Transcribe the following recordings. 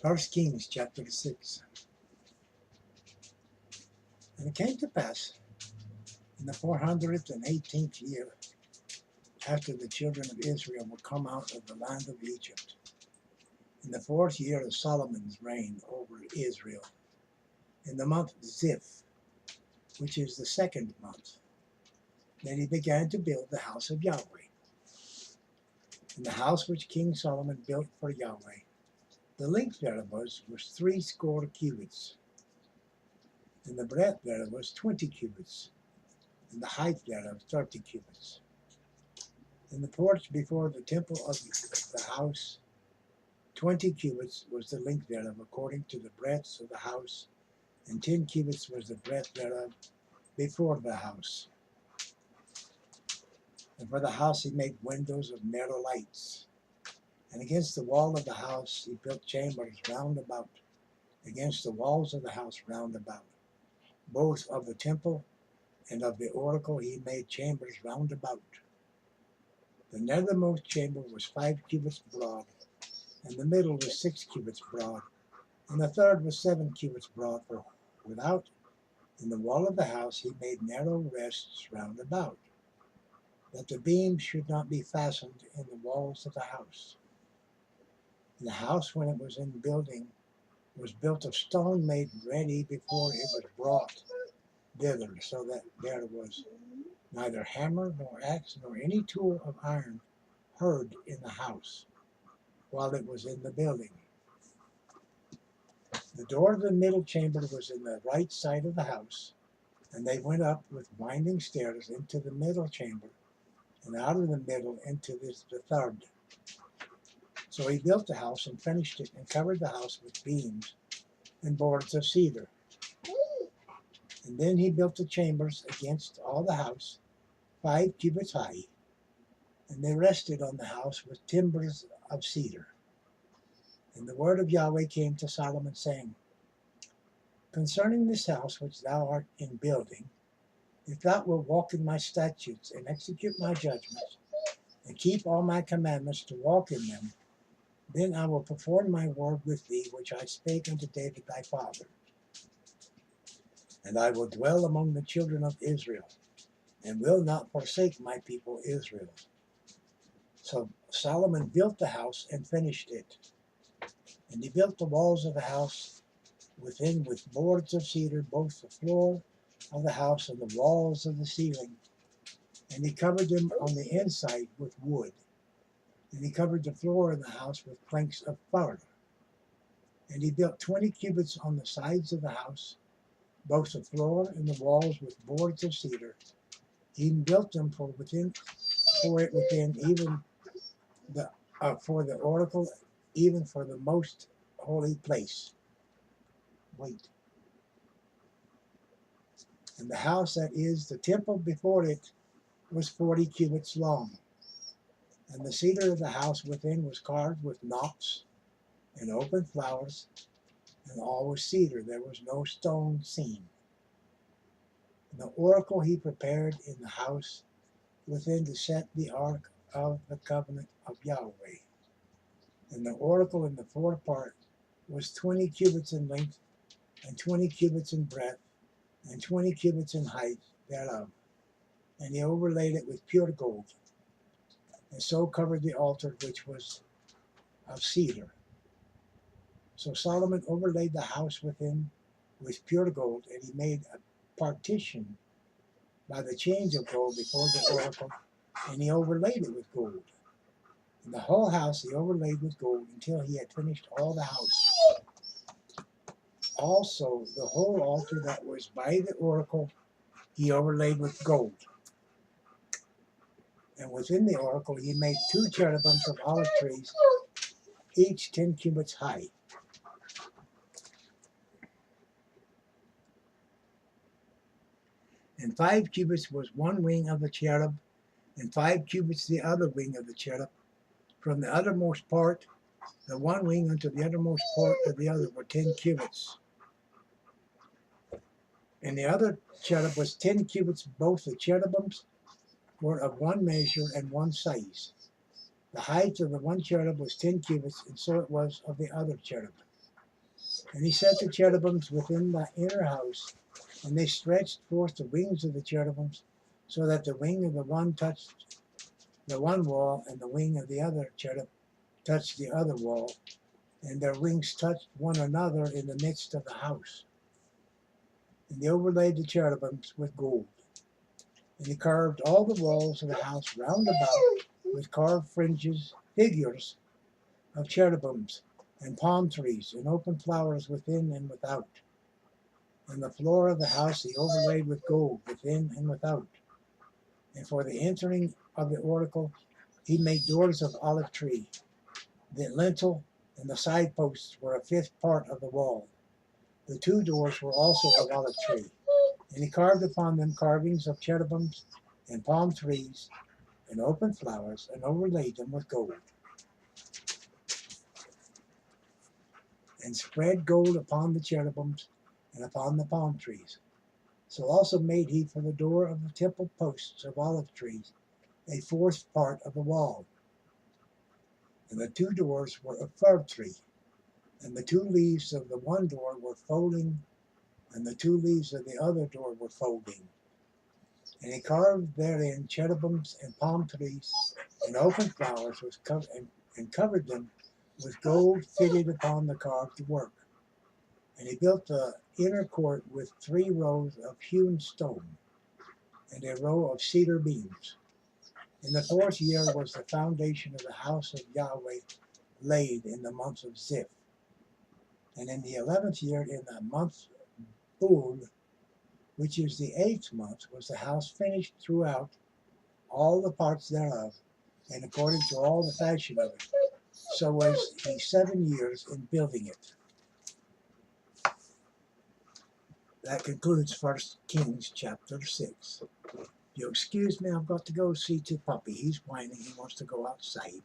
First Kings chapter 6. And it came to pass in the 418th year, after the children of Israel were come out of the land of Egypt, in the 4th year of Solomon's reign over Israel, in the month Ziph, which is the 2nd month, that he began to build the house of Yahweh. And the house which King Solomon built for Yahweh, the length thereof was 80 cubits, and the breadth thereof was 20 cubits, and the height thereof 30 cubits. And the porch before the temple of the house, 20 cubits was the length thereof, according to the breadth of the house, and 10 cubits was the breadth thereof before the house. And for the house he made windows of narrow lights. And against the wall of the house he built chambers round about, against the walls of the house round about. Both of the temple and of the oracle he made chambers round about. The nethermost chamber was 5 cubits broad, and the middle was 6 cubits broad, and the third was 7 cubits broad. For without, in the wall of the house, he made narrow rests round about, that the beams should not be fastened in the walls of the house. And the house, when it was in building, was built of stone made ready before it was brought thither, so that there was neither hammer nor axe nor any tool of iron heard in the house, while it was in the building. The door of the middle chamber was in the right side of the house, and they went up with winding stairs into the middle chamber, and out of the middle into the third. So he built the house and finished it, and covered the house with beams and boards of cedar. And then he built the chambers against all the house, 5 cubits high, and they rested on the house with timbers of cedar. And the word of Yahweh came to Solomon, saying, Concerning this house which thou art in building, if thou wilt walk in my statutes, and execute my judgments, and keep all my commandments to walk in them, then I will perform my word with thee, which I spake unto David thy father. And I will dwell among the children of Israel, and will not forsake my people Israel. So Solomon built the house and finished it. And he built the walls of the house within with boards of cedar, both the floor of the house and the walls of the ceiling. And he covered them on the inside with wood. And he covered the floor of the house with planks of fir. And he built 20 cubits on the sides of the house, both the floor and the walls with boards of cedar. He built them for it within, even for the oracle, even for the most holy place. Wait. And the house that is the temple before it was 40 cubits long. And the cedar of the house within was carved with knops and open flowers, and all was cedar. There was no stone seen. And the oracle he prepared in the house within to set the ark of the covenant of Yahweh. And the oracle in the forepart was 20 cubits in length, and 20 cubits in breadth, and 20 cubits in height thereof. And he overlaid it with pure gold, and so covered the altar which was of cedar. So Solomon overlaid the house within with pure gold, and he made a partition by the change of gold before the oracle, and he overlaid it with gold. And the whole house he overlaid with gold until he had finished all the house. Also the whole altar that was by the oracle he overlaid with gold. And within the oracle he made 2 cherubims of olive trees, each 10 cubits high. And 5 cubits was one wing of the cherub, and 5 cubits the other wing of the cherub. From the uttermost part, the one wing unto the uttermost part of the other were 10 cubits. And the other cherub was 10 cubits. Both the cherubims were of one measure and one size. The height of the one cherub was 10 cubits, and so it was of the other cherub. And he set the cherubims within the inner house, and they stretched forth the wings of the cherubims, so that the wing of the one touched the one wall, and the wing of the other cherub touched the other wall, and their wings touched one another in the midst of the house. And they overlaid the cherubims with gold. And he carved all the walls of the house round about with carved figures of cherubims, and palm trees, and open flowers within and without. And the floor of the house he overlaid with gold within and without. And for the entering of the oracle he made doors of olive tree. The lintel and the side posts were a fifth part of the wall. The two doors were also of olive tree. And he carved upon them carvings of cherubims and palm trees and open flowers, and overlaid them with gold. And spread gold upon the cherubims and upon the palm trees. So also made he for the door of the temple posts of olive trees a fourth part of the wall. And the two doors were of fir tree, and the two leaves of the one door were folding, and the two leaves of the other door were folding. And he carved therein cherubims and palm trees and open flowers and covered them with gold fitted upon the carved work. And he built the inner court with 3 rows of hewn stone, and a row of cedar beams. In the 4th year was the foundation of the house of Yahweh laid in the month of Ziph. And in the 11th year, in the month Bul, which is the 8th month, was the house finished throughout all the parts thereof, and according to all the fashion of it. So was he 7 years in building it. That concludes 1 Kings chapter 6. If you'll excuse me, I've got to go see to Puppy. He's whining. He wants to go outside.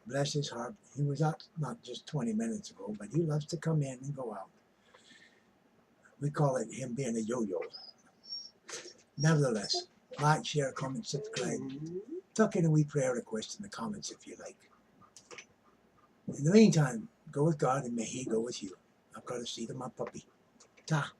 Bless his heart. He was out not just 20 minutes ago, but he loves to come in and go out. We call it him being a yo-yo. Nevertheless, like, share, comment, subscribe. Tuck in a wee prayer request in the comments if you like. In the meantime, go with God and may He go with you. I've got to see to my puppy. Ta.